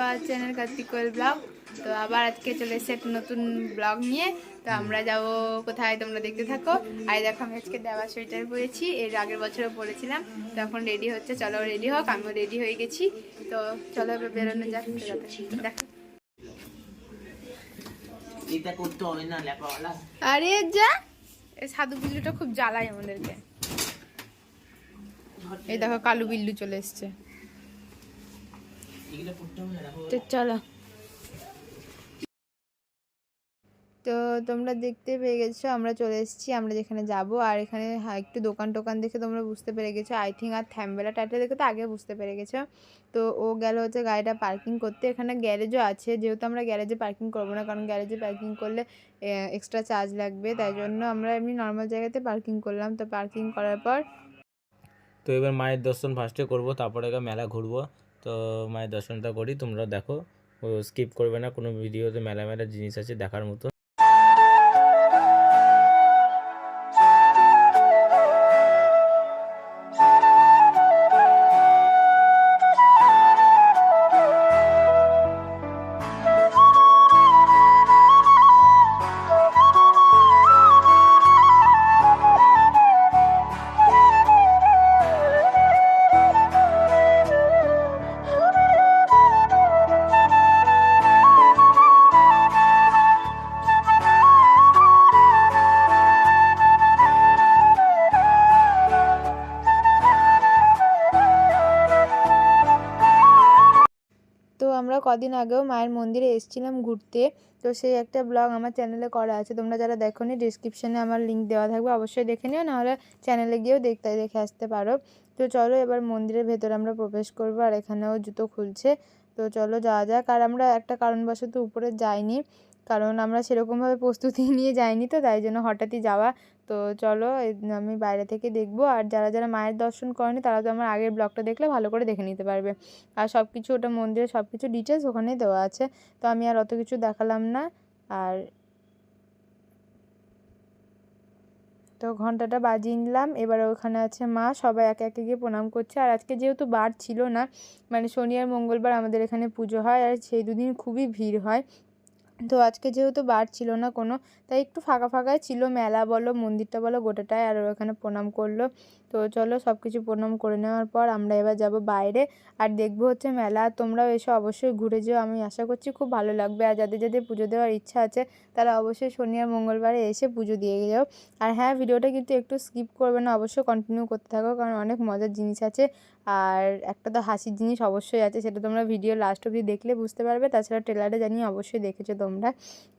Hour channel Kartik Koyel blog. তো আবার আজকে চলে এসেছে একটা নতুন ব্লগ নিয়ে। তো আমরা যাব কোথায় তোমরা দেখতে থাকো। আর দেখো আমি আজকে দেওয়া সোয়েটার পরেছি, এর আগের বছরও পরেছিলাম। তো এখন রেডি হচ্ছে, চলো রেডি হোক, আমিও রেডি হয়ে গেছি। তো চলো এবার বেরোনো যাক। দেখো আরে যা, এই সাধু বিল্লুটা খুব জ্বালায় আমাদেরকে। এই দেখো কালু বিল্লু চলে এসছে। চলো, তো তোমরা দেখতে পেয়ে গেছো আমরা চলে এসেছি, আমরা যেখানে যাব। আর এখানে একটু দোকান টোকান দেখে তোমরা বুঝতে পেরে গেছো আই থিঙ্ক। আর থ্যাম্বেলা টাইটেল দেখে তো আগে বুঝতে পেরে গেছো। তো ও গেল হচ্ছে গাড়িটা পার্কিং করতে। এখানে গ্যারেজও আছে, যেহেতু আমরা গ্যারেজে পার্কিং করবো না, কারণ গ্যারেজে পার্কিং করলে এক্সট্রা চার্জ লাগবে। তাই জন্য আমরা এমনি নর্মাল জায়গাতে পার্কিং করলাম। তো পার্কিং করার পর তো এবার মায়ের দর্শন ফার্স্টে করবো, তারপরে মেলা ঘুরবো। তো মায়ের দর্শনটা করি, তোমরা দেখো, স্কিপ করবে না। কোনো ভিডিওতে মেলা মেলা জিনিস আছে দেখার মতো। তো আমরা কদিন আগেও মায়ের মন্দিরে এসেছিলাম ঘুরতে। তো সেই একটা ব্লগ আমার চ্যানেলে করা আছে, তোমরা যারা দেখোনি ডিসক্রিপশানে আমার লিঙ্ক দেওয়া থাকবে, অবশ্যই দেখে নিও, নাহলে চ্যানেলে গিয়েও দেখে আসতে পারো। তো চলো এবার মন্দিরের ভেতরে আমরা প্রবেশ করবো। আর এখানেও জুতো খুলছে। তো চলো যাওয়া যাক। আর আমরা একটা কারণবশত উপরে যাইনি, কারণ আমরা সেরকমভাবে প্রস্তুতি নিয়ে যাইনি, তো তাই জন্য হঠাৎই যাওয়া। তো চলো আমি বাইরে থেকে দেখবো। আর যারা যারা মায়ের দর্শন করেনি তারা তো আমার আগের ব্লগটা দেখলে ভালো করে দেখে নিতে পারবে। আর সব কিছু ওটা মন্দিরের সব কিছু ডিটেলস ওখানেই দেওয়া আছে। তো আমি আর অত কিছু দেখালাম না। আর তো ঘন্টাটা বাজিয়ে নিলাম। এবার ওখানে আছে মা, সবাই একে একে গিয়ে প্রণাম করছে। আর আজকে যেহেতু বার ছিল না, মানে শনি আর মঙ্গলবার আমাদের এখানে পুজো হয়, আর সেই দুদিন খুবই ভিড় হয়। তো আজকে যেহেতু বার ছিল না কোনো, তাই একটু ফাঁকা ফাঁকাই ছিল, মেলা বলো মন্দিরটা বলো গোটাটাই। আর ওখানে প্রণাম করলো। তো চলো সব কিছু প্রণাম করে নেওয়ার পর আমরা এবার যাব বাইরে আর দেখবো হচ্ছে মেলা। তোমরাও এসে অবশ্যই ঘুরে যেও, আমি আশা করছি খুব ভালো লাগবে। আর যাদের যাদের পুজো দেওয়ার ইচ্ছা আছে তারা অবশ্যই শনি আর মঙ্গলবারে এসে পুজো দিয়ে যাও। আর হ্যাঁ, ভিডিওটা কিন্তু একটু স্কিপ করবে না, অবশ্যই কন্টিনিউ করতে থাকো, কারণ অনেক মজার জিনিস আছে। আর একটা তো হাসির জিনিস অবশ্যই আছে, সেটা তোমরা ভিডিও লাস্ট অবধি দেখলে বুঝতে পারবে। তাছাড়া ট্রেলারে জানিয়ে অবশ্যই দেখেছো তোমরা।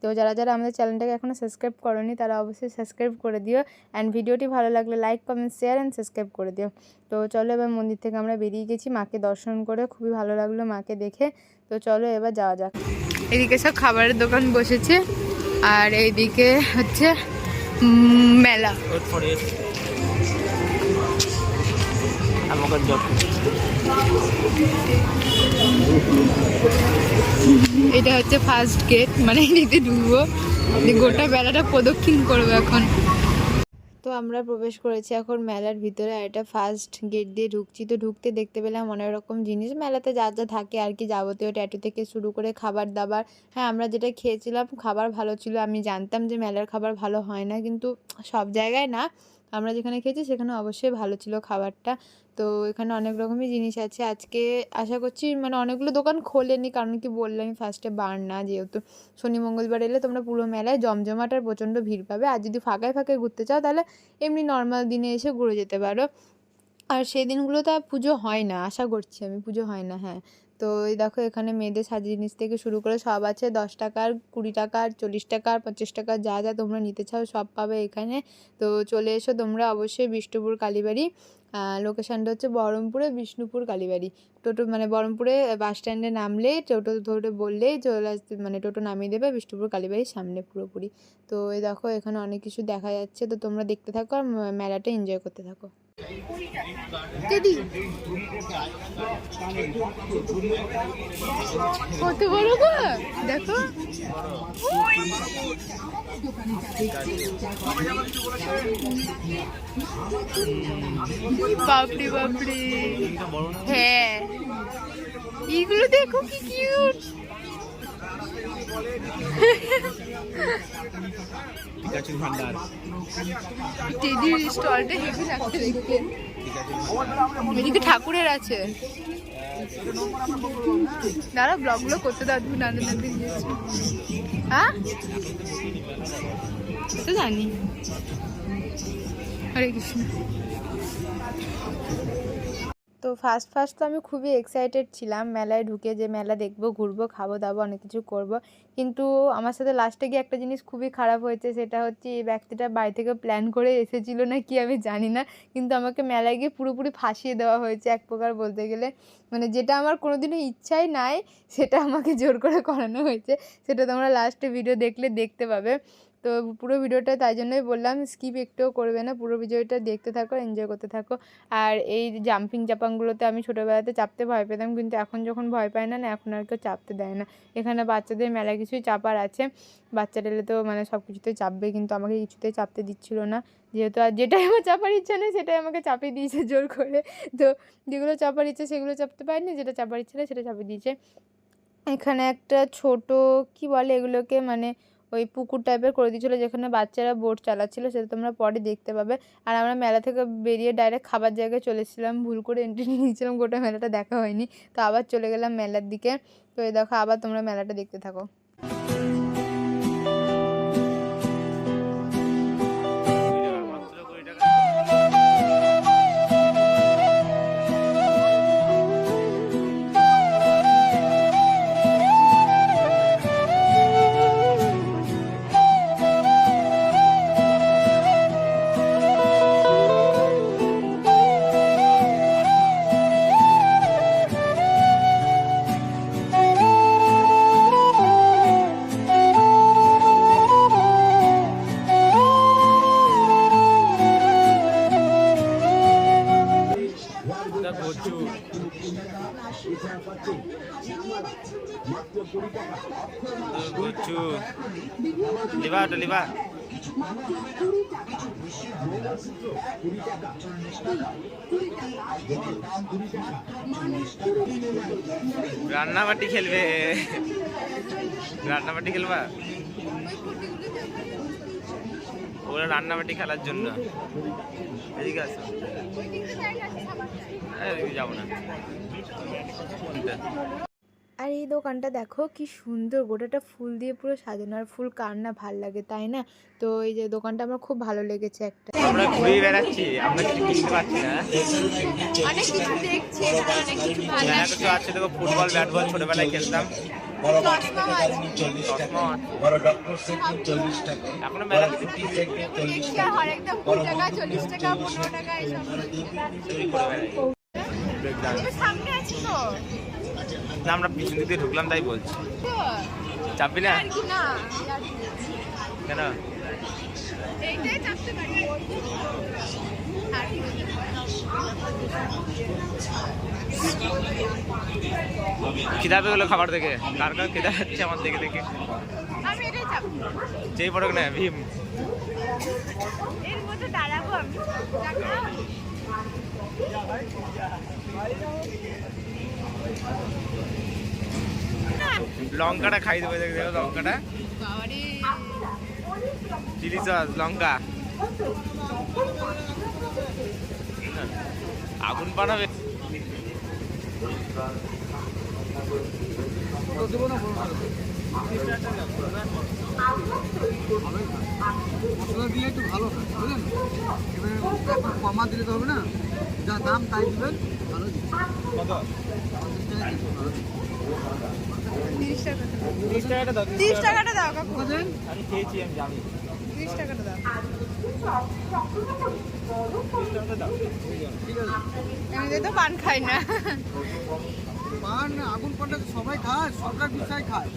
তো যারা যারা আমাদের চ্যানেলটাকে এখনও সাবস্ক্রাইব করোনি তারা অবশ্যই সাবস্ক্রাইব করে দিও। অ্যান্ড ভিডিওটি ভালো লাগলে like comment share and subscribe করে দিও। তো চলো এবার মন্দির থেকে আমরা বেরিয়ে গেছি, মাকে দর্শন করে খুবই ভালো লাগলো মাকে দেখে। তো চলো এবার যাওয়া যাক। এদিকে সব খাবারের দোকান বসেছে, আর এইদিকে হচ্ছে মেলা। এটা হচ্ছে ফার্স্ট গেট, মানে এদিকে ঢুকবো, গোটা মেলাটা প্রদক্ষিণ করবো এখন। তো আমরা প্রবেশ করেছি এখন মেলার ভিতরে। আর এটা ফার্স্ট গেট দিয়ে ঢুকছি। তো ঢুকতে দেখতে পেলাম অনেক রকম জিনিস, মেলাতে যা যা থাকে আর কি, যাবতীয় ট্যাটু থেকে শুরু করে খাবার দাবার। হ্যাঁ, আমরা যেটা খেয়েছিলাম খাবার ভালো ছিল। আমি জানতাম যে মেলার খাবার ভালো হয় না, কিন্তু সব জায়গায় না, আমরা যেখানে খেয়েছি সেখানে অবশ্যই ভালো ছিল খাবারটা। তো এখানে অনেক রকমই জিনিস আছে। আজকে আশা করছি মানে অনেকগুলো দোকান খোলেনি, কারণ কি বললাম ফার্স্টে বার না, যেহেতু শনি মঙ্গলবার এলে তোমরা পুরো মেলায় জমজমাট আর প্রচণ্ড ভিড় পাবে। আর যদি ফাঁকায় ফাঁকায় ঘুরতে চাও তাহলে এমনি নর্মাল দিনে এসে ঘুরে যেতে পারো। আর সেই দিনগুলোতে পুজো হয় না, আশা করছি আমি, পুজো হয় না। হ্যাঁ, তো এই দেখো এখানে মেয়েদের সাজের জিনিস থেকে শুরু করে সব আছে, 10 টাকার, 20 টাকার, 40 টাকার, 50 টাকার, যা যা তোমরা নিতে চাও সব পাবে এখানে। তো চলে এসো তোমরা অবশ্যই বিষ্ণুপুর কালীবাড়ি। লোকেশানটা হচ্ছে বহরমপুরে বিষ্ণুপুর কালীবাড়ি। টোটো মানে বহরমপুরে বাস স্ট্যান্ডে নামলে টোটো ধরে বললেই চলে আসতে, মানে টোটো নামিয়ে দেবে বিষ্ণুপুর কালীবাড়ির সামনে পুরোপুরি। তো এই দেখো এখানে অনেক কিছু দেখা যাচ্ছে। তো তোমরা দেখতে থাকো আর মেলাটা এনজয় করতে থাকো। কত বড় গো, দেখো। বাপরে বাপরে, হ্যাঁ এইগুলো দেখো কি কিউট। টেডির স্টলটা হেভি লাগছে দেখতে। এদিকে ঠাকুরের আছে, দাঁড়া ব্লগগুলো করতে দাও। তুমি নান্দন নান্দন গিয়েছো, হ্যাঁ তো জানি। হরে কৃষ্ণ। তো ফার্স্ট তো আমি খুবই এক্সাইটেড ছিলাম মেলায় ঢুকে, যে মেলা দেখবো, ঘুরবো, খাবো দাবো, অনেক কিছু করব। কিন্তু আমার সাথে লাস্টে গিয়ে একটা জিনিস খুবই খারাপ হয়েছে, সেটা হচ্ছে এই ব্যক্তিটা বাড়ি থেকে প্ল্যান করে এসেছিলো না কি আমি জানি না, কিন্তু আমাকে মেলায় গিয়ে পুরোপুরি ফাঁসিয়ে দেওয়া হয়েছে এক প্রকার বলতে গেলে। মানে যেটা আমার কোনোদিনও ইচ্ছাই নাই সেটা আমাকে জোর করে করানো হয়েছে। সেটা তোমরা লাস্টে ভিডিও দেখলে দেখতে পাবে। তো পুরো ভিডিওটা তাই জন্যই বললাম স্কিপ একটুও করবে না, পুরো ভিডিওটা দেখতে থাকো, এনজয় করতে থাকো। আর এই জাম্পিং জাপাংগুলোতে আমি ছোটোবেলাতে চাপতে ভয় পেতাম, কিন্তু এখন যখন ভয় পাই না, এখন আর কেউ চাপতে দেয় না। এখানে বাচ্চাদের মেলা কিছুই চাপার আছে, বাচ্চারা এলে তো মানে সব কিছুতেই চাপবে, কিন্তু আমাকে কিছুতেই চাপতে দিচ্ছিল না, যেহেতু আর যেটাই আমার চাপার ইচ্ছা নেই সেটাই আমাকে চাপিয়ে দিয়েছে জোর করে। তো যেগুলো চাপার ইচ্ছে সেগুলো চাপতে পারিনি, যেটা চাপার ইচ্ছে নেই সেটা চাপিয়ে দিয়েছে। এখানে একটা ছোট কি বলে এগুলোকে, মানে ওই পুকুর টাইপের করে দিয়েছিলো যেখানে বাচ্চারা বোট চালাচ্ছিলো, সেটা তোমরা পরে দেখতে পাবে। আর আমরা মেলা থেকে বেরিয়ে ডাইরেক্ট খাবার জায়গায় চলে এসেছিলাম, ভুল করে এন্ট্রি নিয়েছিলাম, গোটা মেলাটা দেখা হয়নি। তো আবার চলে গেলাম মেলার দিকে। তো এই দেখো আবার তোমরা মেলাটা দেখতে থাকো। লিবা ওটা লিবা রান্নাবাটি খেলবে, রান্নাবাটি খেলবা, ওরা রান্নাবাটি খেলার জন্য। এদিকে আসো, যাবো না। আর এই দোকানটা দেখো কি সুন্দর, গোটাটা ফুল দিয়ে পুরো সাজানো, আর ফুল কার না ভাল লাগে তাই না। তো এই যে দোকানটা আমার খুব ভালো লেগেছে। একটা আমরা ঘুরে বেড়াচ্ছি, আমরা কিছু কিনতে পারছি না, অনেক কিছু দেখছি, অনেক কিছু ভালো আছে। দেখো ফুটবল ব্যাট বল ছোটবেলায় খেলতাম, এখনো মেলা না, আমরা পিছন দিকে ঢুকলাম তাই বলছি, চাপবি না কেন? খিদা পেয়ে গেলো খাবার দেখে, কার কার খিদা হচ্ছে আমার দেখে দেখে, যেই পড়ুক না ভীম। লঙ্কাটা খাই দেবো, দেখো লঙ্কাটা, চিলি সস, লঙ্কা, আগুন বানাবে। মশলা দিলে একটু ভালো হয় বুঝলেন, এবারে কমা দিলে তো হবে না, যা দাম তাই দিবেন, ভালো দিবেন। 30 টাকাটা দাও, 30 টাকাটা দাও কাকু, আমি খেয়েছি আমি জানি, 30 টাকাটা দাও, 30 টাকাটা দাও, ঠিক আছে। আমি তো পান খাই না, পান আগুন পানটা সবাই খায়, সরকার বিষয় খায়,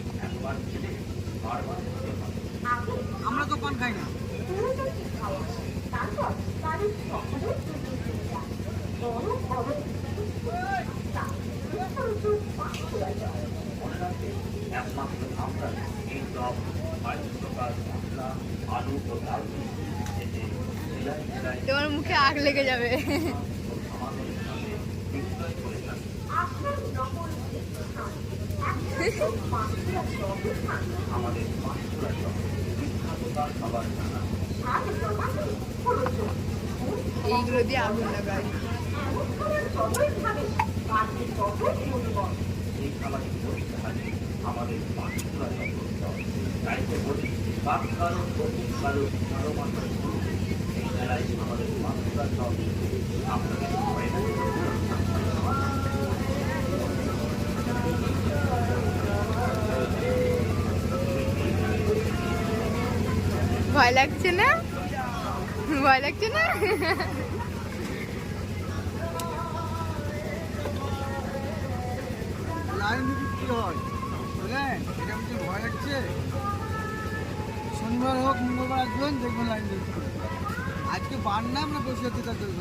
আমরা তো পান খাই না। তোমার মুখে আগ লেগে যাবে। এইগুলো দিয়ে আগুন লাগায়। ভয় লাগছে না? ভয় লাগছে না? লাইন দিতে কি হয় বুঝলেন, এটা আমাকে ভয় লাগছে। শনিবার হোক মঙ্গলবার আসবেন, দেখবেন লাইন দিতে। আজকে বার না, আমরা বসে আছি তার জন্য।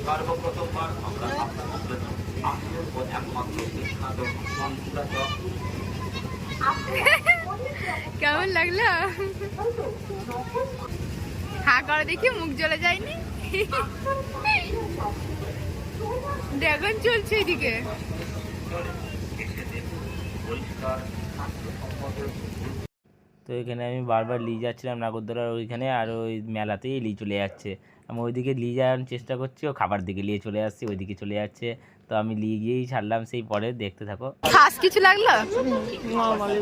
সর্বপ্রথমবার আমরা একমাত্র কেমন লাগলো? হা করে দেখি, মুখ জ্বলে যায়নি? ড্রাগন চলছে এদিকে। তো এখানে আমি বারবার নিয়ে যাচ্ছিলাম নাগরদোলার ওইখানে, আর ওই মেলাতেই নিয়ে চলে যাচ্ছে। আমি ওইদিকে নিয়ে যাওয়ার চেষ্টা করছি, ও খাবার দিকে নিয়ে চলে আসছে, ওইদিকে চলে যাচ্ছে। তো আমি নিয়ে গিয়েই ছাড়লাম, সেই পরে দেখতে থাকো। খাস কিছু লাগলো? নরমালি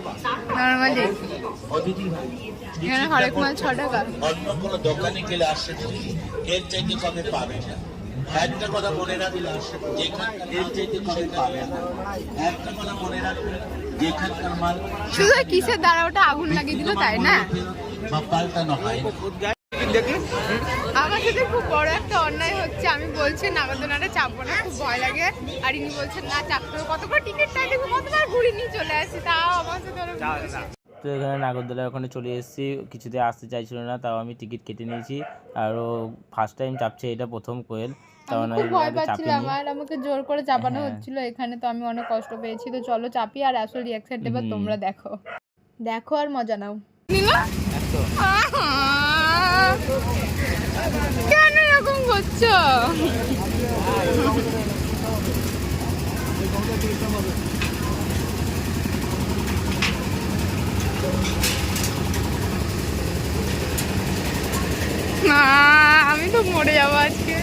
এখানে হরেক মাল 6 টাকা। অন্য কোনো দোকানে গেলে আসে এর চাইতে কমে পাবে না। একটা কথা মনে রাখলে আসে যেখানকার এর চাইতে কমে পাবে না। একটা কথা মনে রাখলে যেখানকার মাল শুধু কিসের দ্বারা ওটা আগুন লাগিয়ে দিল তাই না? বা পাল্টানো হয় না। আমার সাথে খুব বড় একটা অন্যায় হচ্ছে। আমি বলছি নাগরদোলাটা চাপবো না, খুব ভয় লাগে। আর ইনি বলছেন না চাপতে হবে। কত করে টিকিট চাই দেখবো, কতবার ঘুরে নিয়ে চলে আসি, তাও আমার সাথে ওরকম করছে। তো এখানে নাগরদোলার ওখানে চলে এসেছি, কিছুতে আসতে চাইছিল না, তাও আমি টিকিট কেটে নিয়েছি। আর ও ফার্স্ট টাইম চাপছে, এটা প্রথম কোয়েল। আমি খুব ভয় পাচ্ছিলাম, চাপিনি। আর আমাকে জোর করে চাপানো হ্যাঁ। হচ্ছিল এখানে। তো আমি অনেক কষ্ট পেয়েছি। তো চলো চাপি, আর আসল রিয়াকশন এবার তোমরা দেখো। দেখো আর মজা নাও। কেন এরকম করছো? না, আমি তো মরে যাবো আজকে।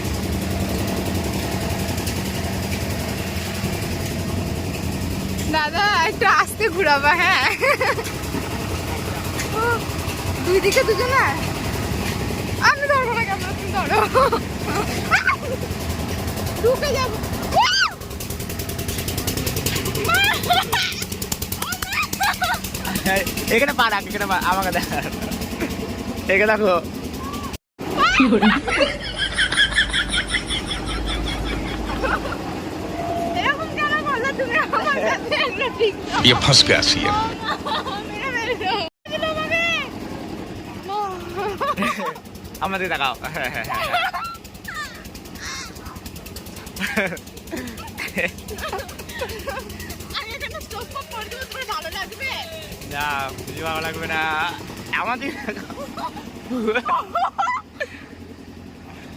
দাদা একটু আস্তে ঘুরাবা, হ্যাঁ? দুই দিকে দুজনে। আমি ধরবো না, কেমন তুমি ধরো। ঢুকে যাবো। এখানে পা রাখ, এখানে আমাকে দেখ, এখানে দেখো। এরকম কেন করলে তুমি আমার সাথে? এগুলো ঠিক না। ये फंस गया सी है। মেরে ফেলছো। দিলো বাবা। আমাদের দেখাও। আমি এখানে স্টপ করে দেবো, তোমার ভালো লাগবে? না, বুঝে ভালো লাগবে না। আমাদের দেখাও।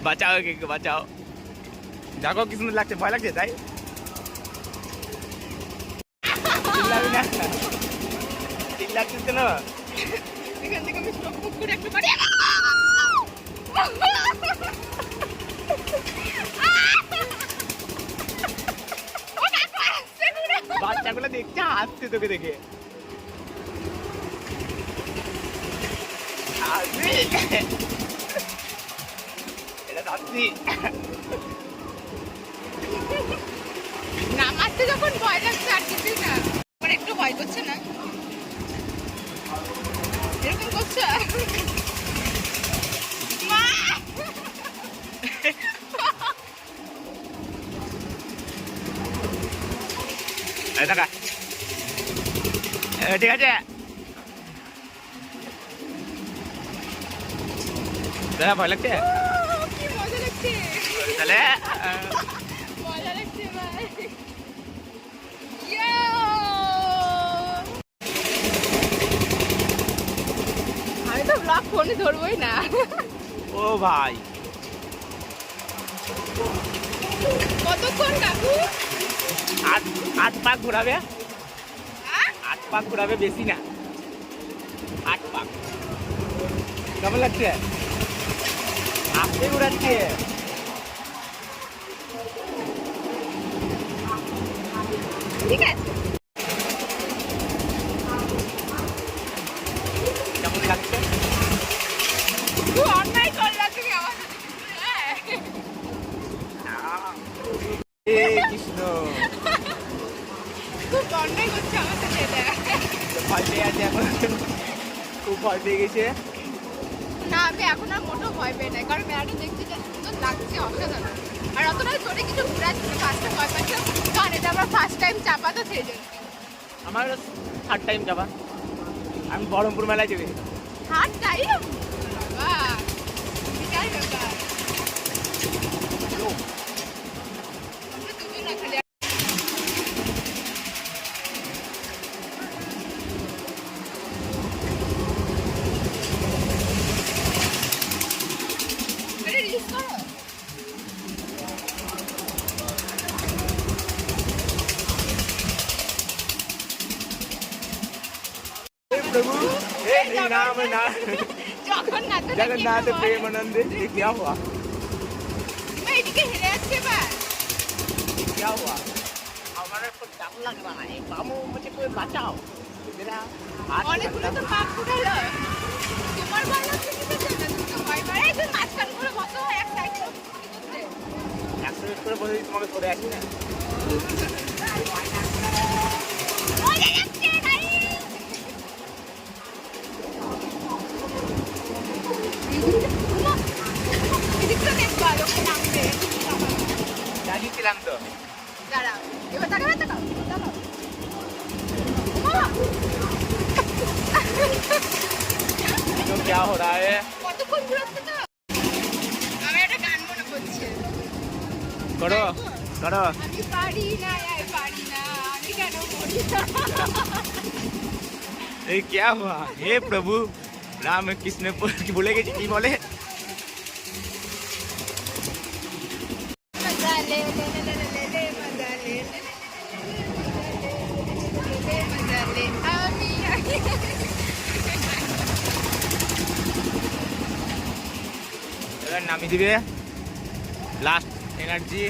বাঁচাও, কে বাঁচাও। দেখো কি সুন্দর লাগছে, ভয় লাগছে তাই? চিল্লাবি না, চিল্লাচ্ছিস কেন? এখান থেকে আমি স্টপ করে একটু পারি। বাচ্চাগুলো দেখছে, হাসছে তোকে দেখে। এটা হাসছি। নামাতে যখন ভয় লাগছে আর কিছু না। আমার একটু ভয় করছে না? এরকম করছো? মা! এই দেখা। ঠিক আছে, দাদা ভয় লাগছে? কি মজা লাগছে। তাহলে মজা লাগছে ভাই। ইয়ো! ফোনে ধরবোই না। ও ভাই কতক্ষণ কাকু? 8 পাক ঘোরাবে, 8 পাক ঘোরাবে, বেশি না, 8 পাক। কেমন লাগছে? আপনি ঘোরাচ্ছে। ঠিক আছে। কেমন লাগছে? তুই অন্যায় করলা তুমি আমার সাথে। হ্যাঁ। এ কৃষ্ণ, খুব অন্যায় করছে আমার সাথে এটা। ভয় পেয়ে আছে এখন, খুব ভয় পেয়ে গেছে। না আমি এখন আর মোটো ভয় পেয়ে নাই, কারণ মেলাটা দেখতে যা সুন্দর লাগছে, অসাধারণ। আর অতটা জোরে কিছু ঘুরাচ্ছি না, ফার্স্টে ভয় পাচ্ছে, কারণ এটা আমার ফার্স্ট টাইম চাপা, তো সেই জন্য। আমার 3rd টাইম যাবা, আমি বহরমপুর মেলায় যাবি। Third time? বাবা বিশাল ব্যাপার। তুমি না খালি রিলিজ করো। प्रभु हे नाम ना जगन्नाथ प्रेमानंद, ये क्या हुआ? এদিকে হেরে যাচ্ছে বা क्या हुआ? हमारे को डर लग रहा है बाबू, मुझे कोई बचाओ, मेरा हाथ অনেকগুলো তো পাক ফুটালো। তোমার ভালো লাগছে কি না, তুমি তো ভয় পায়। এই তুমি মাঝখান করে বসো, এক সাইড করতে। 100 করে বলে তোমাকে ধরে আসি না। মজা লাগছে ভাই। এদিকটা দেখবা, লোকে নামবে। জানিয়েছিলাম তো। দাঁড়াও, এবার তাকাও, তাকাও, তাকাও। বাবা, तो क्या हो रहा है? কতক্ষণ ঘুরাচ্ছে তো? আমার একটা গান মনে পড়ছে। करो करो। আমি পারি না, পারি না, আমি কেন মরি না? ये क्या हुआ? हे प्रभु राम कृष्ण की बोलेगे जी की बोले? मजा ले ले ले ले ले ले, मजा ले ले ले, मजा ले আমি এবার নামিয়ে দিবে, লাস্ট এনার্জি।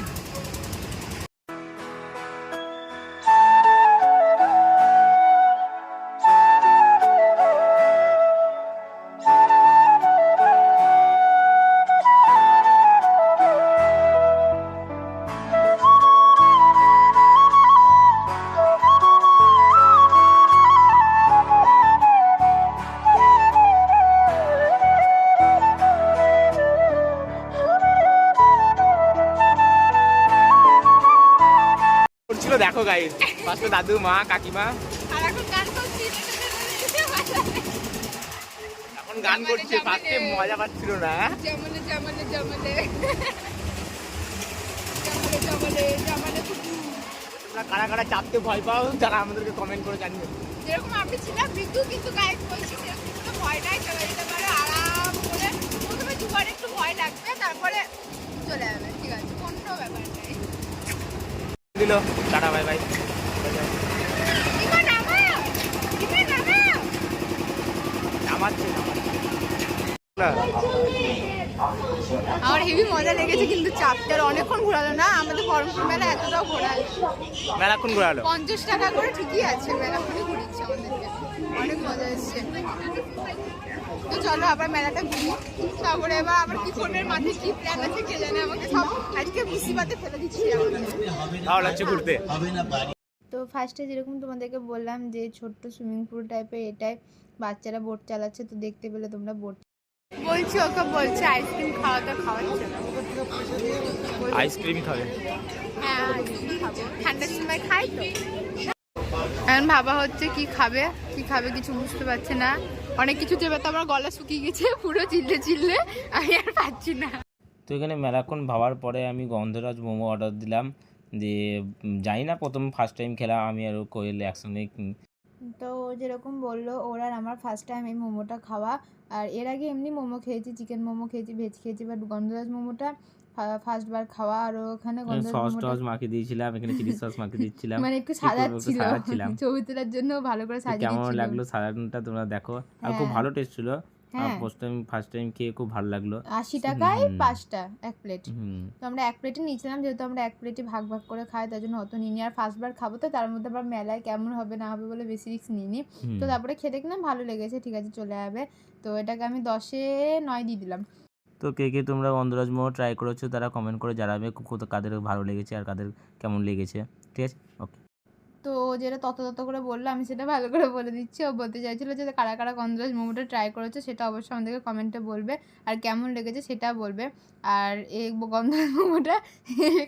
করছিল দেখো গাইস, পাশে দাদু, মা, কাকিমা আর এখন গান করছি। এখন গান করছে, ফার্স্টে মজা পাচ্ছিল না। জামালে জামালে জামালে জামালে জামালে জামালে কুকু। তোমরা কারা কারা চাপতে ভয় পাও তারা আমাদেরকে কমেন্ট করে জানিও। যেরকম আমি ছিলাম মৃত্যু, কিন্তু গাইড বলছি সেরকম কোনো ভয় নাই, চলে যেতে পারে আরাম করে। প্রথমে দুবার একটু ভয় লাগবে, তারপরে চলে যাবে, ঠিক আছে, কোনো ব্যাপার নেই। দিল টাটা বাই বাই। এবার নামাও, এবার নামাও। নামাচ্ছে আমার হেভি মজা লেগেছে, কিন্তু চাপটার অনেকক্ষণ ঘোরালো না। আমাদের বহরমপুর মেলা এতটাও ঘোরালো। মেলাক্ষণ ঘোরালো। 50 টাকা করে ঠিকই আছে, মেলাক্ষণই ঘুরিচ্ছে আমাদেরকে, অনেক মজা এসছে। তো চলো আবার মেলাটা ঘুরি, তারপরে এবার আবার কি ফোনের মাথায় কি প্ল্যান আছে কে জানে, আমাকে সব আজকে মুসিবাতে ফেলে দিচ্ছি আমাকে। ভালো লাগছে ঘুরতে। তো ফার্স্টে যেরকম তোমাদেরকে বললাম যে ছোট্ট সুইমিং পুল টাইপের, এটাই বাচ্চারা বোট চালাচ্ছে, তো দেখতে পেলে তোমরা বোট। বলছি ওকে, বলছে আইসক্রিম খাওয়াতে খাওয়াচ্ছে না। আইসক্রিম খাবে? হ্যাঁ আইসক্রিম খাবো, ঠান্ডার সময় খাই তো। এখন ভাবা হচ্ছে কি খাবে কি খাবে, কিছু বুঝতে পারছে না। অনেক কিছু চেপে তো আমার গলা শুকিয়ে গেছে পুরো, চিল্লে চিল্লে আমি আর পাচ্ছি না। তো এখানে মেলাক্ষণ ভাবার পরে আমি গন্ধরাজ মোমো অর্ডার দিলাম। যে জানি না, প্রথম ফার্স্ট টাইম খেলাম আমি আর কোয়েল একসঙ্গে। তো যেরকম বললো ওর আর আমার ফার্স্ট টাইম এই মোমোটা খাওয়া। আর এর আগে এমনি মোমো খেয়েছি, চিকেন মোমো খেয়েছি, ভেজ খেয়েছি, বাট গন্ধরাজ মোমোটা ফার্স্ট বার খাওয়া। আর ওখানে গন্ধরাজ সস মোমোটা টস মাখিয়ে দিয়েছিলাম, এখানে চিলি সস মাখিয়ে দিচ্ছিলাম। মানে একটু কি করবো, একটু সাজাচ্ছিল, সাজাচ্ছিলাম। ছবি তোলার জন্য ভালো করে তো সাজিয়ে কেমন দিচ্ছিল। লাগলো সাজানোটা তোমরা দেখো। আর খুব হ্যাঁ। ভালো টেস্ট ছিল। হ্যাঁ। ফার্স্ট টাইম খেয়ে খুব ভালো লাগলো। 80 টাকায় 5টা, 1 প্লেট। হুম। তো আমরা 1 প্লেটে নিয়েছিলাম, যেহেতু আমরা 1 প্লেটে ভাগ ভাগ করে খাই, তার জন্য অত নিইনি। আর ফার্স্ট বার খাবো তো, তার মধ্যে আবার মেলায় কেমন হবে না হবে বলে বেশি রিস্ক নিইনি। হুম। তো তারপরে খেয়ে দেখলাম ভালো লেগেছে, ঠিক আছে চলে যাবে। তো এটাকে আমি 10-এ 9 দিয়ে দিলাম। তো কে কে তোমরা গন্ধরাজ মোমো ট্রাই করেছো তারা কমেন্ট করে জানাবে কাদের ভালো লেগেছে আর কাদের কেমন লেগেছে। ঠিক আছে, ওকে। তো ও যেটা তত করে বললো আমি সেটা ভালো করে বলে দিচ্ছি। ও বলতে চাইছিলো যে কারা কারা গন্ধরাজ মোমোটা ট্রাই করেছে সেটা অবশ্যই আমাদেরকে কমেন্টে বলবে, আর কেমন লেগেছে সেটা বলবে। আর এই গন্ধরাজ মোমোটা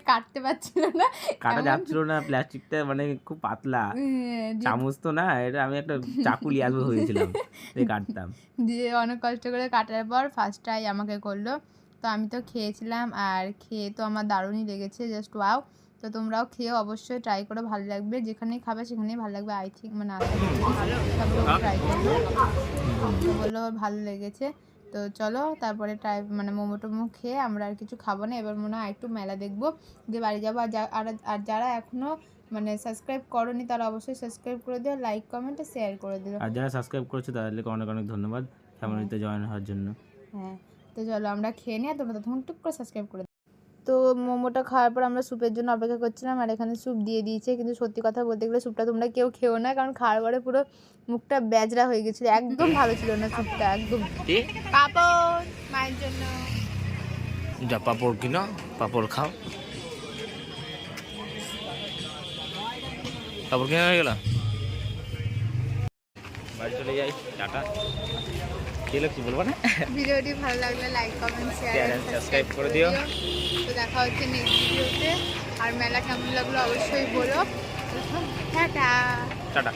কাটতে পারছিল না, কাটা যাচ্ছিল না, প্লাস্টিকটা মানে খুব পাতলা, চামচ তো না, এটা আমি একটা চাকু নিয়ে আসবো হয়েছিলাম, কাটতাম। দিয়ে অনেক কষ্ট করে কাটার পর ফার্স্ট ট্রাই আমাকে করলো। তো আমি তো খেয়েছিলাম, আর খেয়ে তো আমার দারুণই লেগেছে, জাস্ট ওয়াও। তো তোমরাও খেয়ে অবশ্যই ট্রাই করে, ভালো লাগবে। যেখানেই খাবে সেখানেই ভালো লাগবে, আই থিঙ্ক, মানে আশা করছি ট্রাই করবো। তো বললো ভালো লেগেছে। তো চলো তারপরে ট্রাই মানে মোমো টোমো খেয়ে আমরা আর কিছু খাবো না, এবার মনে হয় একটু মেলা দেখবো, দিয়ে বাড়ি যাবো। আর যারা এখনও মানে সাবস্ক্রাইব করোনি তারা অবশ্যই সাবস্ক্রাইব করে দিও, লাইক কমেন্ট শেয়ার করে দিও। আর যারা সাবস্ক্রাইব করেছো তাদেরকে অনেক অনেক ধন্যবাদ ফ্যামিলিতে জয়েন হওয়ার জন্য। হ্যাঁ, তো চলো আমরা খেয়ে নিই, আর তোমরা তখন টুক করে সাবস্ক্রাইব করে। তো মোমোটা খাওয়ার পর আমরা স্যুপের জন্য অপেক্ষা করছিলাম, আর এখানে স্যুপ দিয়ে দিয়েছে। কিন্তু সত্যি কথা বলতে গেলে স্যুপটা তোমরা কেউ খেও না, কারণ খাওয়ার পরে পুরো মুখটা ব্যাজরা হয়ে গেছিলো, একদম ভালো ছিল না স্যুপটা, একদম। পাপড় মায়ের জন্য, যা পাপড় কিনো, পাপড় খাও। পাপড় কিনে হয়ে গেল, বাড়ি চলে যাই, টাটা। কি বলবো না, ভিডিওটি ভালো লাগলে লাইক কমেন্ট শেয়ার সাবস্ক্রাইব করে দিও। তো দেখা হচ্ছে নেক্সট ভিডিওতে। আর মেলা কেমন লাগলো অবশ্যই বলো। টাটা। টাটা।